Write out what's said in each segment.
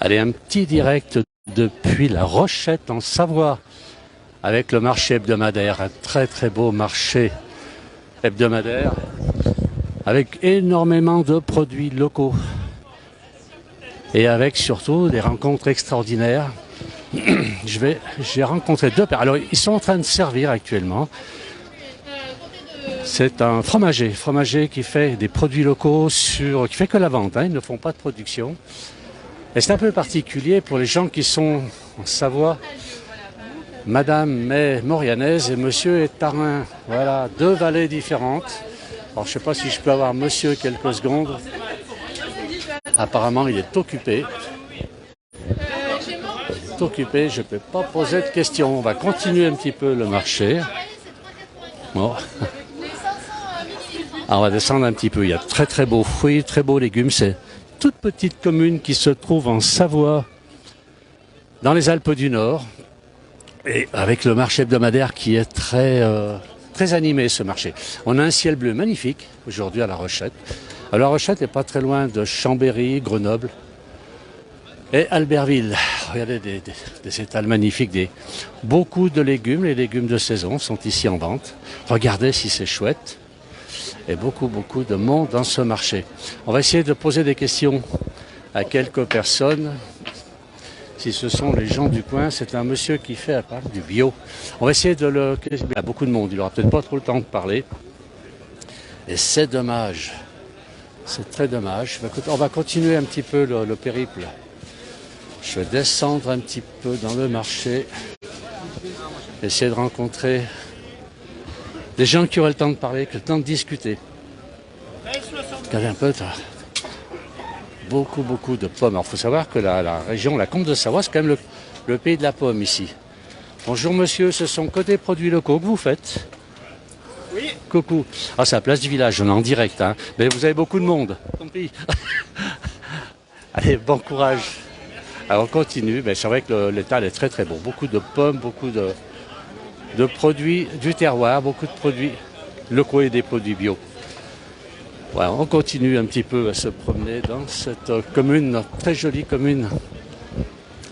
Allez, un petit direct depuis La Rochette en Savoie avec le marché hebdomadaire, un très beau marché hebdomadaire avec énormément de produits locaux et avec surtout des rencontres extraordinaires. J'ai rencontré deux pères. Alors ils sont en train de servir actuellement. C'est un fromager qui fait des produits locaux qui fait que la vente, hein, ils ne font pas de production. Et c'est un peu particulier pour les gens qui sont en Savoie. Madame est maurianaise et monsieur est tarin. Voilà, deux vallées différentes. Alors je ne sais pas si je peux avoir monsieur quelques secondes. Apparemment il est occupé. Je ne peux pas poser de questions. On va continuer un petit peu le marché. Bon. Alors on va descendre un petit peu. Il y a très beaux fruits, très beaux légumes. C'est une toute petite commune qui se trouve en Savoie, dans les Alpes du Nord. Et avec le marché hebdomadaire qui est très animé, ce marché. On a un ciel bleu magnifique aujourd'hui à La Rochette. Alors, La Rochette n'est pas très loin de Chambéry, Grenoble et Albertville. Regardez des étals magnifiques, beaucoup de légumes. Les légumes de saison sont ici en vente. Regardez si c'est chouette. Et beaucoup de monde dans ce marché. On va essayer de poser des questions à quelques personnes. Si ce sont les gens du coin, c'est un monsieur qui fait à part du bio. On va essayer de le... Il y a beaucoup de monde, il n'aura peut-être pas trop le temps de parler. Et c'est dommage. C'est très dommage. On va continuer un petit peu le périple. Je vais descendre un petit peu dans le marché. Essayer de rencontrer des gens qui auraient le temps de parler, qui auraient le temps de discuter. Regardez un peu, beaucoup de pommes. Alors, il faut savoir que la région, la Comte de Savoie, c'est quand même le pays de la pomme ici. Bonjour monsieur, ce sont que des produits locaux que vous faites? Oui. Coucou. Ah, c'est la place du village, on est en direct. Hein. Mais vous avez beaucoup de monde. Tant pis. Allez, bon courage. Alors, on continue. Mais c'est vrai que l'étal est très beau. Beaucoup de pommes, beaucoup de produits du terroir, beaucoup de produits locaux et des produits bio. Voilà, on continue un petit peu à se promener dans cette commune, très jolie commune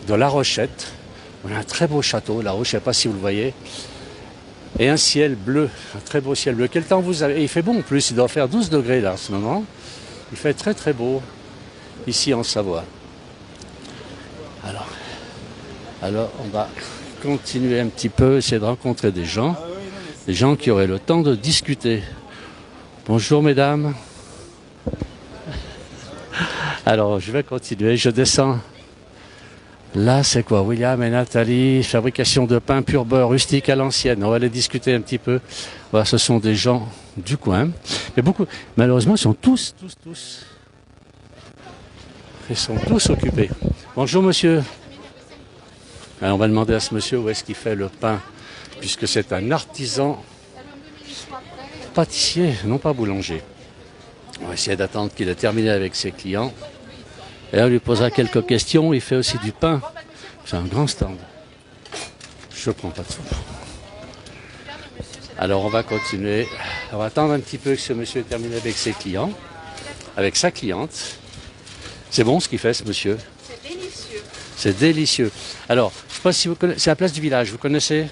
de La Rochette. On a un très beau château là-haut, je ne sais pas si vous le voyez. Et un ciel bleu, un très beau ciel bleu. Quel temps vous avez? Et il fait bon en plus, il doit faire 12 degrés là en ce moment. Il fait très beau ici en Savoie. Alors on va continuer un petit peu, essayer de rencontrer des gens qui auraient le temps de discuter. Bonjour mesdames. Alors je vais continuer, je descends. Là c'est quoi? William et Nathalie, fabrication de pain pur beurre rustique à l'ancienne. On va aller discuter un petit peu. Voilà, ce sont des gens du coin. Mais malheureusement ils sont tous. Ils sont tous occupés. Bonjour monsieur. Alors, on va demander à ce monsieur où est-ce qu'il fait le pain, puisque c'est un artisan pâtissier, non pas boulanger. On va essayer d'attendre qu'il ait terminé avec ses clients. Et là, on lui posera quelques questions. Il fait aussi du pain. C'est un grand stand. Je ne prends pas de tout. Alors, on va continuer. On va attendre un petit peu que ce monsieur ait terminé avec ses clients, avec sa cliente. C'est bon ce qu'il fait, ce monsieur? C'est délicieux. C'est délicieux. Alors, je ne sais pas si vous connaissez, c'est la place du village, vous connaissez?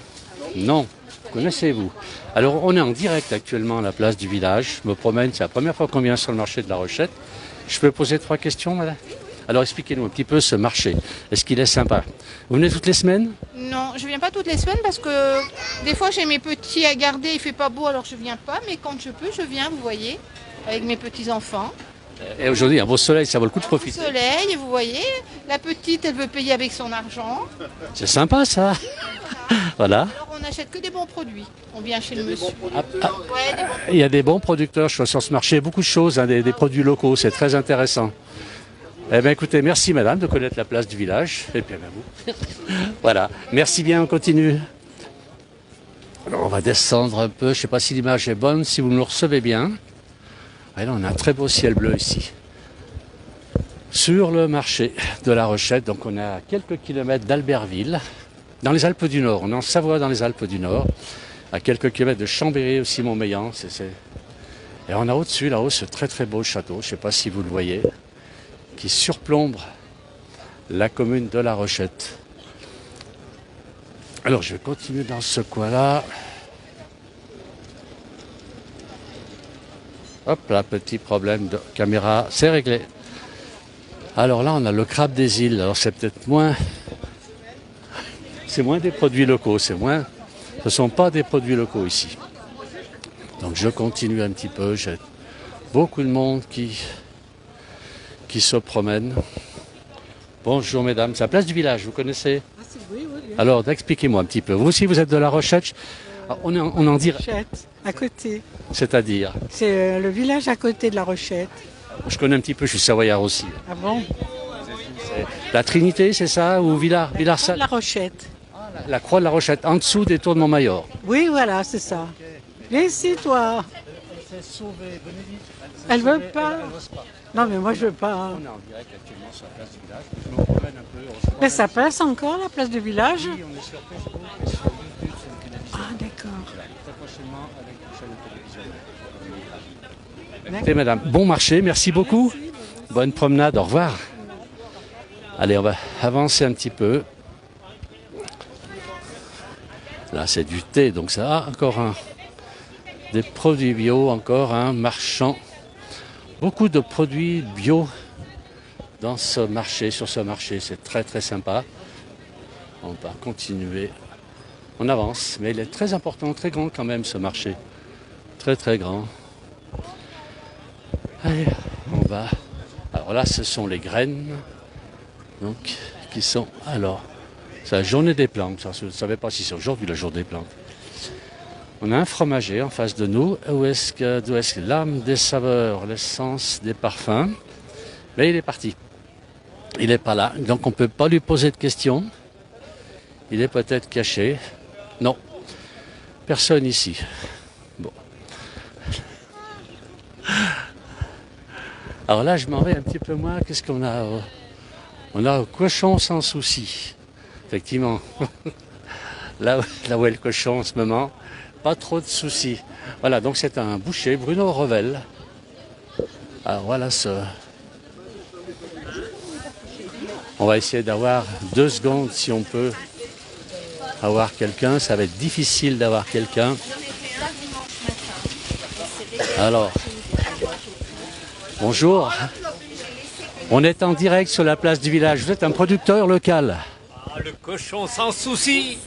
Non. Connaissez-vous? Alors, on est en direct actuellement à la place du village. Je me promène, c'est la première fois qu'on vient sur le marché de La Rochette. Je peux poser 3 questions, madame? Alors, expliquez-nous un petit peu ce marché. Est-ce qu'il est sympa? Vous venez toutes les semaines? Non, je viens pas toutes les semaines parce que des fois j'ai mes petits à garder, il fait pas beau alors je viens pas. Mais quand je peux, je viens, vous voyez, avec mes petits-enfants. Et aujourd'hui, un beau soleil, ça vaut le coup de profiter. Soleil, vous voyez, la petite, elle veut payer avec son argent. C'est sympa, ça. Voilà. Alors on n'achète que des bons produits. On vient chez le monsieur. Il y a des bons producteurs, je vois sur ce marché, beaucoup de choses, hein, des produits locaux, c'est très intéressant. Eh bien écoutez, merci madame de connaître la place du village, et puis à vous. Voilà, merci bien, on continue. Alors on va descendre un peu, je ne sais pas si l'image est bonne, si vous nous recevez bien. Et là, on a un très beau ciel bleu ici. Sur le marché de La Rochette, donc on est à quelques kilomètres d'Albertville, dans les Alpes du Nord. On est en Savoie dans les Alpes du Nord, à quelques kilomètres de Chambéry aussi, Montmélian. Et on a au-dessus, là-haut, ce très beau château, je ne sais pas si vous le voyez, qui surplombe la commune de La Rochette. Alors je vais continuer dans ce coin-là. Hop là, petit problème de caméra, c'est réglé. Alors là, on a le crabe des îles. Alors c'est peut-être moins... C'est moins des produits locaux, ce ne sont pas des produits locaux ici. Donc je continue un petit peu, j'ai beaucoup de monde qui se promène. Bonjour mesdames, c'est la place du village, vous connaissez? Oui, oui, bien. Alors expliquez-moi un petit peu, vous aussi vous êtes de La Rochette, on en dirait, Rochette, à côté. c'est-à-dire, C'est le village à côté de La Rochette. je connais un petit peu, je suis savoyard aussi. Ah bon? C'est la Trinité, c'est ça, ou Villars La Rochette. La Croix de La Rochette, en dessous des Tours de Montmayor. Oui, voilà, c'est ça. Viens ici, toi. Elle veut pas. Non, mais moi, je veux pas. On est en direct actuellement sur la place du village, je me promène un peu. Mais ça passe encore, la place du village? Oui, on est sur Facebook et sur YouTube, sur une télévision. Ah, d'accord. Très prochainement avec une chaîne de télévision. Écoutez, madame, bon marché, merci beaucoup. Bonne promenade, au revoir. Allez, on va avancer un petit peu. Là, c'est du thé, donc ça a encore des produits bio, encore un marchand. Beaucoup de produits bio dans ce marché, sur ce marché, c'est très très sympa. On va continuer. On avance, mais il est très important, très grand quand même ce marché. Très très grand. Allez, on va. Alors là, ce sont les graines. Donc, qui sont. Alors, c'est la journée des plantes. Je ne savais pas si c'est aujourd'hui la journée des plantes. On a un fromager en face de nous. D'où est-ce que l'âme des saveurs, l'essence des parfums? Mais il est parti. Il n'est pas là. Donc on ne peut pas lui poser de questions. Il est peut-être caché. Non. Personne ici. Bon. Alors là, je m'en vais un petit peu moins. Qu'est-ce qu'on a? On a un cochon sans souci. Effectivement. Là où est le cochon en ce moment. Pas trop de soucis. Voilà, donc c'est un boucher, Bruno Revel. Alors voilà ce... On va essayer d'avoir 2 secondes si on peut avoir quelqu'un. Ça va être difficile d'avoir quelqu'un. Alors, bonjour. On est en direct sur la place du village. Vous êtes un producteur local. Ah, le cochon sans souci.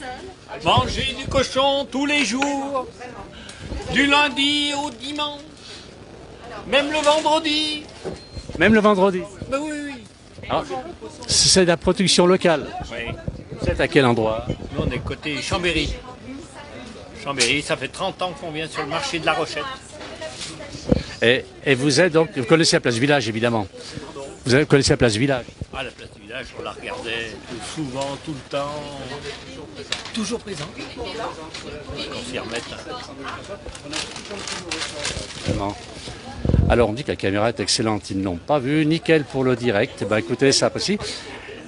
Manger du cochon tous les jours. Du lundi au dimanche. Même le vendredi. Même le vendredi. Ben oui, oui. Alors, c'est de la production locale. Oui. Vous êtes à quel endroit? Nous, on est côté Chambéry. Chambéry, ça fait 30 ans qu'on vient sur le marché de La Rochette. Et vous êtes donc... Vous connaissez la place du village, évidemment. Vous connaissez la place du village? Ah, la place du village, on la regardait tout souvent, tout le temps. Toujours présent. Qu'on s'y remette. Vraiment. Alors on dit que la caméra est excellente, ils ne l'ont pas vu, nickel pour le direct. Ben écoutez, ça aussi.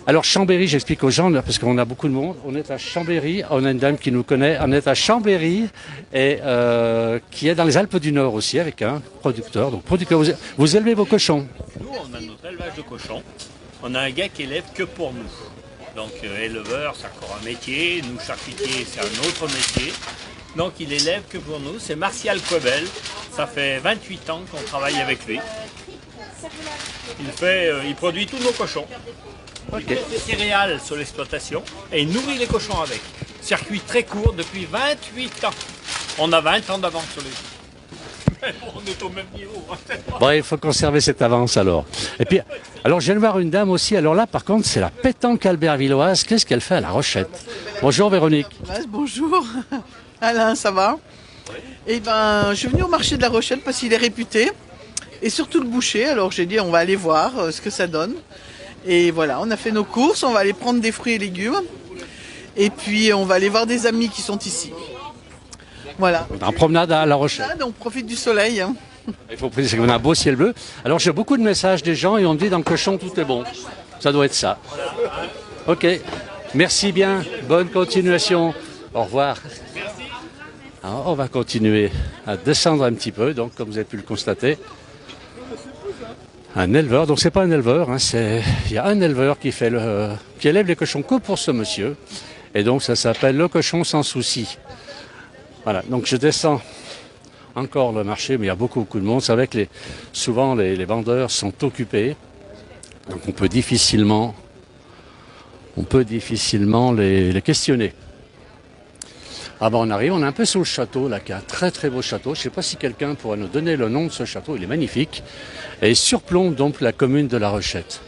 Alors Chambéry, j'explique aux gens, parce qu'on a beaucoup de monde, on est à Chambéry, on a une dame qui nous connaît, on est à Chambéry, et qui est dans les Alpes du Nord aussi, avec un producteur. Donc producteur, vous élevez vos cochons? Nous, on a notre élevage de cochons. On a un gars qui élève que pour nous. Donc éleveur, c'est encore un métier. Nous, charcutier, c'est un autre métier. Donc il élève que pour nous. C'est Martial Quebel. Ça fait 28 ans qu'on travaille avec lui. Il produit tous nos cochons. Il fait des céréales sur l'exploitation et il nourrit les cochons avec. Circuit très court depuis 28 ans. On a 20 ans d'avance sur les autres. Mais bon, on est au même niveau. Bon, il faut conserver cette avance alors. Et puis, alors je viens de voir une dame aussi, alors là par contre c'est la pétanque albervilloise, qu'est-ce qu'elle fait à La Rochette? Bonjour Véronique. Bonjour, Alain, ça va? Eh ben, je suis venu au marché de La Rochette parce qu'il est réputé, et surtout le boucher, alors j'ai dit on va aller voir ce que ça donne. Et voilà, on a fait nos courses, on va aller prendre des fruits et légumes, et puis on va aller voir des amis qui sont ici. Voilà. En promenade à La Rochette. On profite du soleil. Il faut préciser qu'on a un beau ciel bleu. Alors j'ai beaucoup de messages des gens et on me dit dans le cochon tout est bon. Ça doit être ça. Ok, merci bien, bonne continuation. Au revoir. Alors, on va continuer à descendre un petit peu, donc comme vous avez pu le constater. Un éleveur, donc c'est pas un éleveur, hein, il y a un éleveur qui élève les cochons que pour ce monsieur. Et donc ça s'appelle le cochon sans souci. Voilà, donc je descends encore le marché, mais il y a beaucoup de monde. C'est vrai que souvent les vendeurs sont occupés. Donc on peut difficilement les questionner. Ah ben on arrive, on est un peu sous le château là, qui est un très très beau château. Je ne sais pas si quelqu'un pourrait nous donner le nom de ce château, il est magnifique. Et il surplombe donc la commune de La Rochette.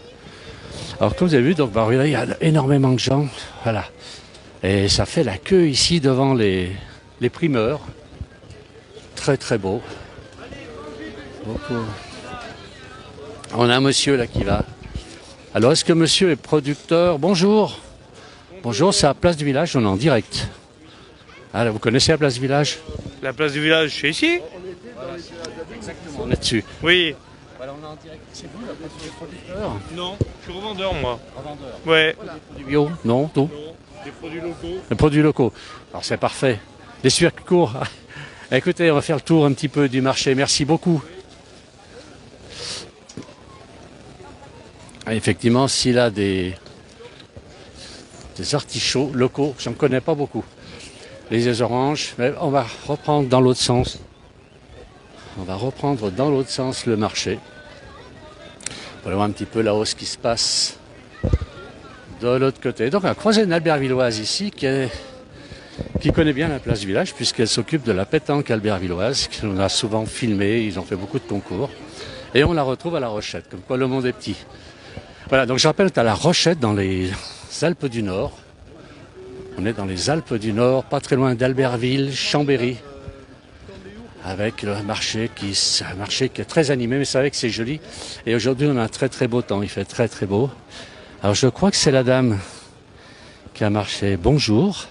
Alors comme vous avez vu, donc, il y a énormément de gens, voilà. Et ça fait la queue ici devant les primeurs. Très très beau. Beaucoup. On a un monsieur là qui va. Alors est-ce que monsieur est producteur? Bonjour. Bonjour, c'est à Place du Village, on est en direct. Ah, là, vous connaissez la Place du Village? La place du village, c'est ici? Exactement, on est dessus. Oui. Voilà, on est en direct. C'est vous la Place du producteur? Non, je suis revendeur moi. Revendeur. Ouais. Des produits bio? Non, tout. Non, des produits locaux. Des produits locaux. Alors c'est parfait. Des circuits courts. Écoutez, on va faire le tour un petit peu du marché. Merci beaucoup. Ah, effectivement, s'il a des artichauts locaux, j'en connais pas beaucoup. Les oranges, mais on va reprendre dans l'autre sens. On va reprendre dans l'autre sens le marché. On va voir un petit peu la hausse qui se passe de l'autre côté. Donc on va croiser une Albertvilloise ici qui connaît bien la place du village puisqu'elle s'occupe de la pétanque albertvilloise, qu'on a souvent filmé, ils ont fait beaucoup de concours. Et on la retrouve à La Rochette, comme quoi le monde est petit. Voilà, donc je rappelle que tu as La Rochette dans les Alpes du Nord. On est dans les Alpes du Nord, pas très loin d'Albertville, Chambéry, avec le marché c'est un marché qui est très animé, mais c'est vrai que c'est joli. Et aujourd'hui, on a un très très beau temps, il fait très très beau. Alors je crois que c'est la dame qui a marché. Bonjour,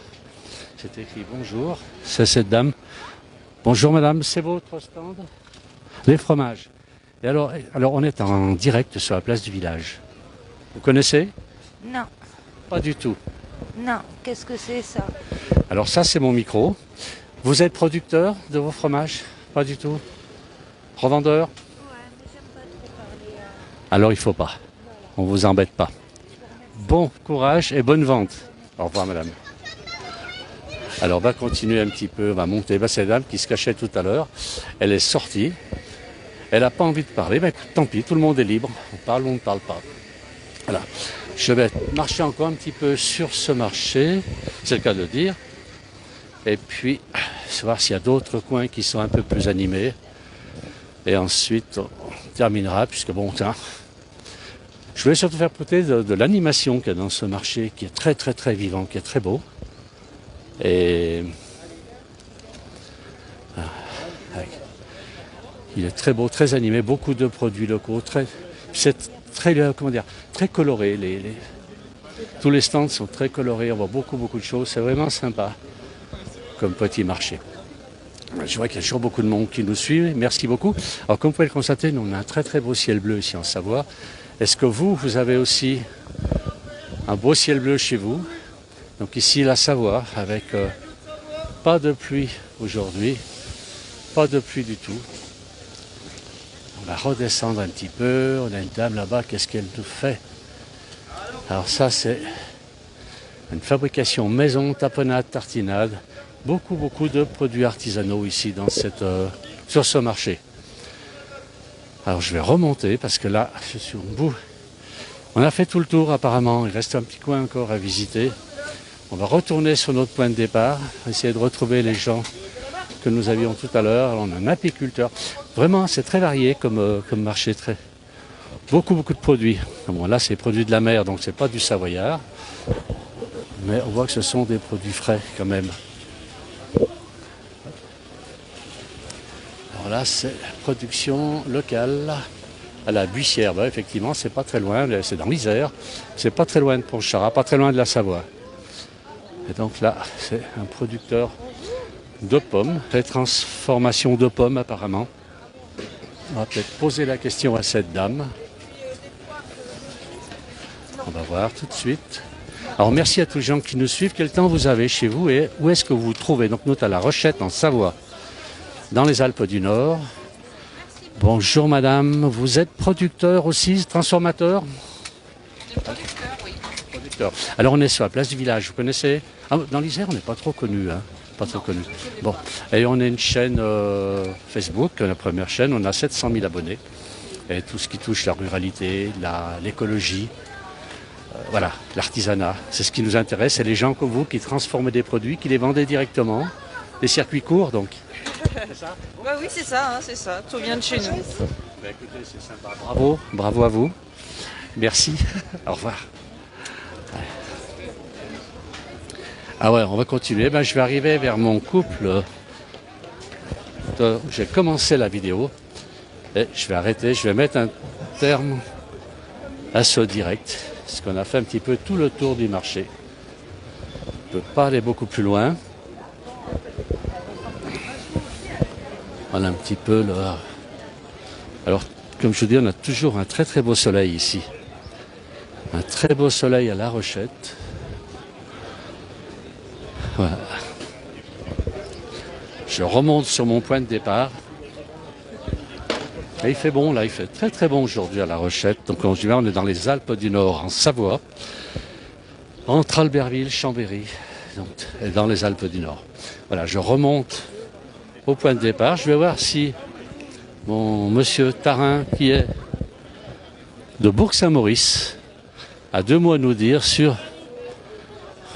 c'est écrit bonjour, c'est cette dame. Bonjour madame, c'est votre stand? Les fromages. Et alors on est en direct sur la place du village. Vous connaissez? Non, Pas du tout. non, qu'est-ce que c'est ça? Alors ça, c'est mon micro. Vous êtes producteur de vos fromages? Pas du tout. Revendeur? Ouais, mais j'aime pas trop parler. Alors il faut pas. On vous embête pas. Bon courage et bonne vente. Au revoir madame. Alors on va continuer un petit peu, on va monter. Bah, c'est la dame qui se cachait tout à l'heure. Elle est sortie. Elle n'a pas envie de parler. Bah, écoute, tant pis, tout le monde est libre. On parle ou on ne parle pas. Voilà. Je vais marcher encore un petit peu sur ce marché, c'est le cas de le dire. Et puis, voir s'il y a d'autres coins qui sont un peu plus animés. Et ensuite, on terminera, puisque bon, tiens, je voulais surtout faire profiter de l'animation qu'il y a dans ce marché, qui est très très très vivant, qui est très beau. Et il est très beau, très animé, beaucoup de produits locaux, c'est très, très coloré. Tous les stands sont très colorés, on voit beaucoup de choses, c'est vraiment sympa comme petit marché. Je vois qu'il y a toujours beaucoup de monde qui nous suit, merci beaucoup. Alors comme vous pouvez le constater, nous on a un très très beau ciel bleu ici en Savoie. Est-ce que vous avez aussi un beau ciel bleu chez vous? Donc ici la Savoie, avec pas de pluie aujourd'hui, pas de pluie du tout. On va redescendre un petit peu. On a une dame là-bas, qu'est-ce qu'elle nous fait? Alors ça, c'est une fabrication maison, tapenade, tartinade. Beaucoup de produits artisanaux ici sur ce marché. Alors je vais remonter parce que là, je suis au bout. On a fait tout le tour apparemment. Il reste un petit coin encore à visiter. On va retourner sur notre point de départ, essayer de retrouver les gens que nous avions tout à l'heure. On a un apiculteur. Vraiment, c'est très varié comme marché. Beaucoup de produits. Bon, là, c'est produits de la mer, donc c'est pas du savoyard. Mais on voit que ce sont des produits frais quand même. Alors là, c'est la production locale à la Buissière. Ben, effectivement, c'est pas très loin. C'est dans l'Isère. C'est pas très loin de Pontcharrat, pas très loin de la Savoie. Et donc là, c'est un producteur de pommes, des transformations de pommes apparemment. On va peut-être poser la question à cette dame. On va voir tout de suite. Alors merci à tous les gens qui nous suivent. Quel temps vous avez chez vous et où est-ce que vous vous trouvez? Donc nous à La Rochette en Savoie, dans les Alpes du Nord. Bonjour madame, vous êtes producteur aussi, transformateur? Producteur, oui. Producteur. Alors on est sur la place du village, vous connaissez? Ah, dans l'Isère on n'est pas trop connu, hein? Pas trop connu. Bon, et on a une chaîne Facebook, la première chaîne, on a 700 000 abonnés. Et tout ce qui touche la ruralité, l'écologie, voilà, l'artisanat, c'est ce qui nous intéresse. C'est les gens comme vous qui transforment des produits, qui les vendent directement, des circuits courts donc. C'est ça? Bah oui, c'est ça, hein, c'est ça. Tout vient de chez nous. Bah, écoutez, c'est sympa. Bravo, bravo à vous. Merci. Au revoir. Ah ouais, on va continuer. Ben, je vais arriver vers mon couple. J'ai commencé la vidéo. Et je vais arrêter, je vais mettre un terme à ce direct. Parce qu'on a fait un petit peu tout le tour du marché. On ne peut pas aller beaucoup plus loin. On a un petit peu là. Alors, comme je vous dis, on a toujours un très très beau soleil ici. Un très beau soleil à La Rochette. Voilà. Je remonte sur mon point de départ. Et il fait bon là, il fait très très bon aujourd'hui à La Rochette. Donc on est dans les Alpes du Nord, en Savoie, entre Albertville, Chambéry, donc, et dans les Alpes du Nord. Voilà, je remonte au point de départ. Je vais voir si mon monsieur Tarin, qui est de Bourg-Saint-Maurice, a 2 mots à nous dire sur...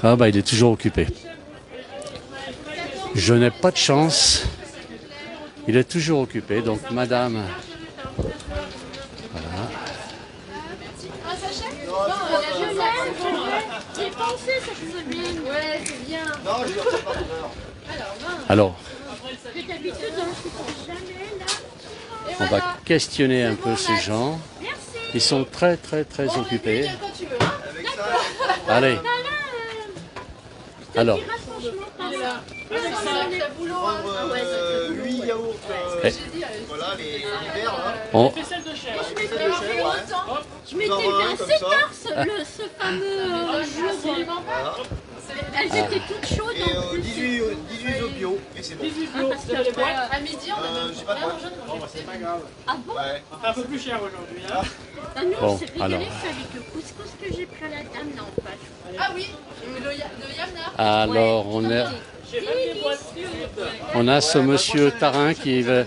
Ah bah il est toujours occupé. Je n'ai pas de chance. Il est toujours occupé, donc madame... Voilà. J'ai pensé cette semaine. Ouais, c'est bien. Alors, J'ai d'habitude, je ne jamais là. on va questionner un peu ces gens. Ils sont très très très occupés. Allez. Alors. 8 yaourts, voilà, les verts là. On... Je m'étais levé à 7 heures ce fameux jour. Elles étaient toutes chaudes en plus. 18 œufs bio, et c'est bon. 18 bio, À midi, on a J'ai pas de problème. C'est pas grave. Ah bon? Ouais. Un peu plus cher aujourd'hui. Hein. Ah non, Bon, on s'est régalé, alors. c'est avec le couscous que j'ai pris à la dame, non pas. Ah oui, de Yamna. Alors, on a ce monsieur Tarin qui va...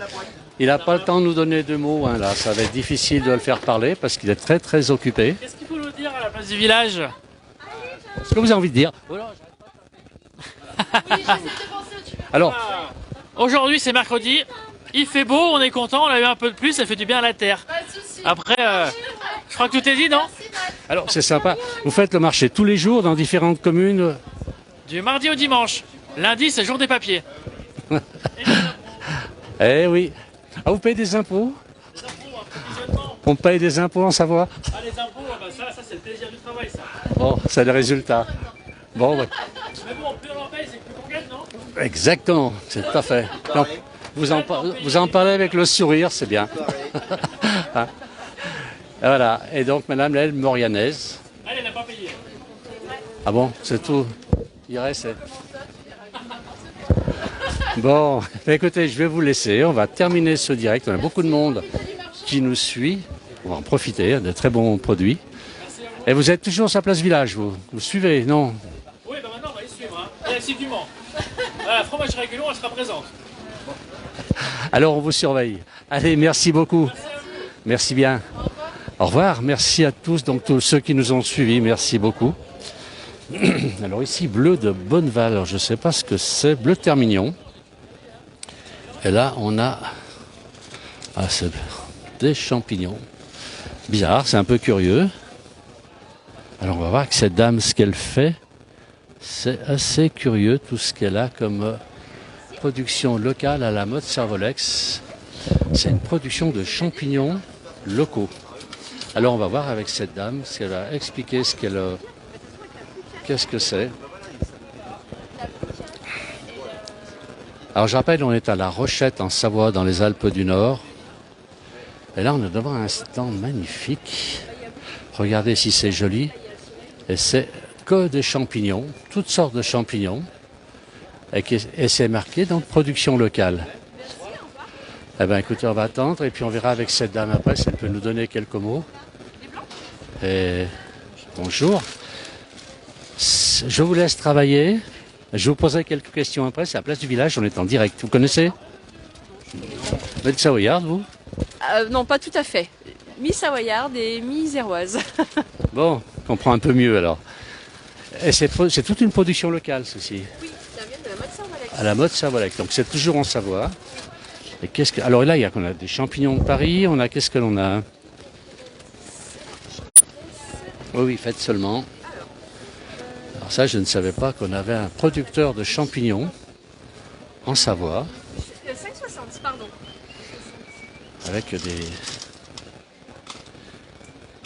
Il n'a pas le temps de nous donner 2 mots, hein, là. Ça va être difficile de le faire parler parce qu'il est très très occupé. Qu'est-ce qu'il faut nous dire à la place du village? Ce que vous avez envie de dire. Alors, Aujourd'hui c'est mercredi, il fait beau, on est content, on a eu un peu de plus, ça fait du bien à la terre. Après, je crois que tout est dit, non? alors c'est sympa. Vous faites le marché tous les jours dans différentes communes. Du mardi au dimanche. Lundi c'est jour des papiers. Eh oui. Ah, vous payez des impôts? On paye des impôts en Savoie? Ah les impôts, ça c'est le plaisir du travail ça. Bon, c'est le résultat. Bon, ouais. Mais bon, plus on en paye, c'est plus qu'on gagne, non? Exactement, c'est tout à fait. Donc, vous en parlez avec le sourire, c'est bien. Hein. Et voilà. Et donc, madame Laëlle Morianaise. Elle n'a pas payé. Ah bon, c'est tout. Il reste. Bon, écoutez, je vais vous laisser. On va terminer ce direct. On a beaucoup de monde qui nous suit. On va en profiter, de très bons produits. Et vous êtes toujours sur la place village, vous suivez, non? Oui, bah maintenant on va y suivre, hein. Et assidûment. La fromagerie Régulon, elle sera présente. Alors on vous surveille. Allez, merci beaucoup. Merci bien. Au revoir. Merci à tous, donc tous ceux qui nous ont suivis, merci beaucoup. Alors ici, bleu de Bonneval. Alors, je ne sais pas ce que c'est, bleu Termignon. Et là, on a c'est des champignons. Bizarre, c'est un peu curieux. Alors on va voir que cette dame, ce qu'elle fait, c'est assez curieux tout ce qu'elle a comme production locale à la mode Servolex. C'est une production de champignons locaux. Alors on va voir avec cette dame ce qu'elle va expliquer, qu'est-ce que c'est. Alors je rappelle, on est à La Rochette en Savoie, dans les Alpes du Nord. Et là on est devant un stand magnifique. Regardez si c'est joli. Et c'est que des champignons, toutes sortes de champignons. Et c'est marqué donc production locale. Eh bien, écoutez, on va attendre et puis on verra avec cette dame après si elle peut nous donner quelques mots. Et bonjour. Je vous laisse travailler. Je vous poserai quelques questions après. C'est à la place du village, on est en direct. Vous connaissez? Vous êtes savoyarde, vous? Non, pas tout à fait. Mi-savoyarde et mi-zéroise. Bon, on comprend un peu mieux alors. Et c'est toute une production locale, ceci. Oui, ça vient de la mode Saint-Valec. À la mode Saint-Valec. Donc c'est toujours en Savoie. Et alors là, on a des champignons de Paris. On a qu'est-ce que l'on a? Oui, faites seulement. Alors ça, je ne savais pas qu'on avait un producteur de champignons en Savoie. 5,60, pardon. Avec des...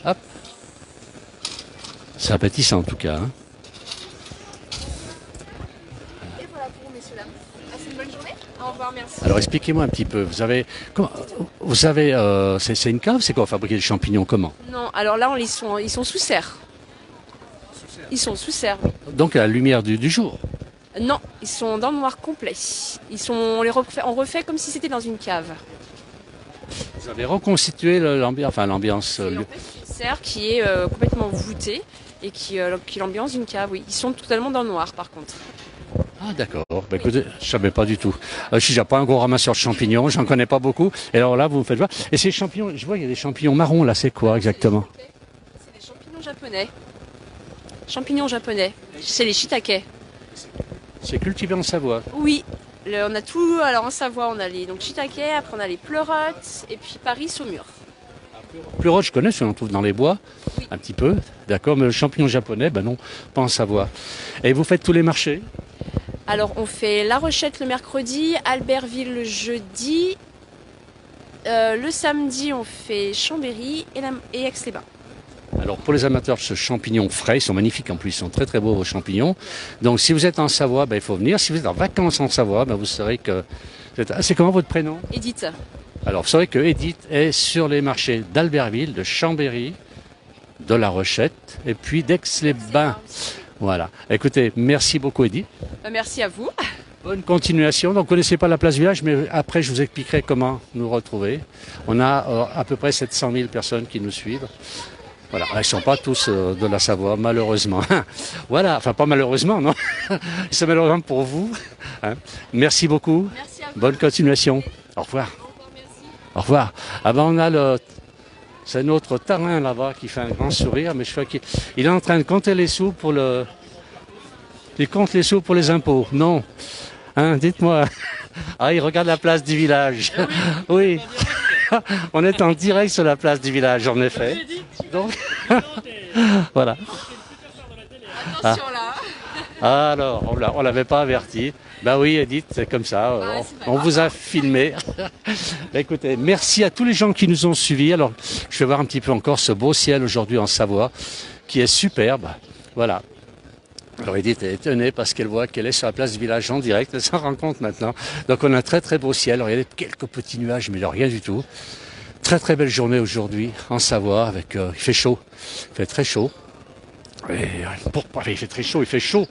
Hop. C'est appétissant en tout cas. Hein. Et voilà pour vous, messieurs, dames. Passez une bonne journée. Au revoir, merci. Alors expliquez-moi un petit peu. C'est une cave, c'est quoi fabriquer des champignons comment? Non, alors là, ils sont sous serre. Ils sont sous serre. Donc à la lumière du jour. Non, ils sont dans le noir complet. On refait comme si c'était dans une cave. Vous avez reconstitué l'ambiance. C'est une serre qui est complètement voûtée et qui est l'ambiance d'une cave. Oui, ils sont totalement dans le noir par contre. Ah d'accord, bah, écoutez, je ne savais pas du tout. Je suis déjà pas un gros ramasseur de champignons, j'en connais pas beaucoup. Et alors là, vous me faites voir. Et ces champignons, je vois il y a des champignons marrons là, c'est quoi exactement? C'est des champignons japonais. Champignons japonais, c'est les shiitake. C'est cultivé en Savoie. Oui, on a tout. Alors en Savoie, on a les shiitake, après on a les pleurotes, et puis Paris, Saumur. Pleurote, je connais, on en trouve dans les bois, oui. Un petit peu, d'accord, mais le champignon japonais, ben non, pas en Savoie. Et vous faites tous les marchés? Alors on fait La Rochette le mercredi, Albertville le jeudi, le samedi on fait Chambéry et Aix-les-Bains. Alors pour les amateurs de ce champignon frais, ils sont magnifiques en plus, ils sont très très beaux vos champignons. Donc si vous êtes en Savoie, ben, il faut venir. Si vous êtes en vacances en Savoie, ben, vous saurez que... C'est comment votre prénom? Edith. Alors vous saurez que Edith est sur les marchés d'Albertville, de Chambéry, de La Rochette et puis d'Aix-les-Bains. Voilà. Écoutez, merci beaucoup Edith. Merci à vous. Bonne continuation. Donc, vous ne connaissez pas la place Village, mais après, je vous expliquerai comment nous retrouver. On a à peu près 700 000 personnes qui nous suivent. Voilà. Ils ne sont pas tous de la Savoie, malheureusement. Voilà. Enfin, pas malheureusement, non. C'est malheureusement pour vous. Hein. Merci beaucoup. Merci à vous. Bonne continuation. Au revoir. Au revoir. Ah ben, on a c'est notre tarin là-bas qui fait un grand sourire, mais je crois qu'il est en train de compter les sous pour le... Il compte les sous pour les impôts. Non. Hein, dites-moi. Ah, il regarde la place du village. Oui. On est en direct sur la place du village, en effet. Donc, voilà. Attention là. Alors, on l'avait pas averti. Ben oui, Edith, c'est comme ça. On vous a filmé. Ben écoutez, merci à tous les gens qui nous ont suivis. Alors, je vais voir un petit peu encore ce beau ciel aujourd'hui en Savoie, qui est superbe. Voilà. Alors Edith est étonnée parce qu'elle voit qu'elle est sur la place du village en direct, elle s'en rend compte maintenant. Donc on a un très très beau ciel, alors il y a quelques petits nuages mais rien du tout. Très très belle journée aujourd'hui en Savoie, avec il fait chaud, il fait très chaud. Et il fait très chaud, il fait chaud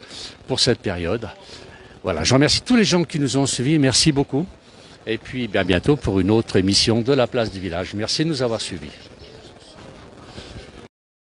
pour cette période. Voilà, je remercie tous les gens qui nous ont suivis, merci beaucoup. Et puis à bientôt pour une autre émission de la place du village. Merci de nous avoir suivis.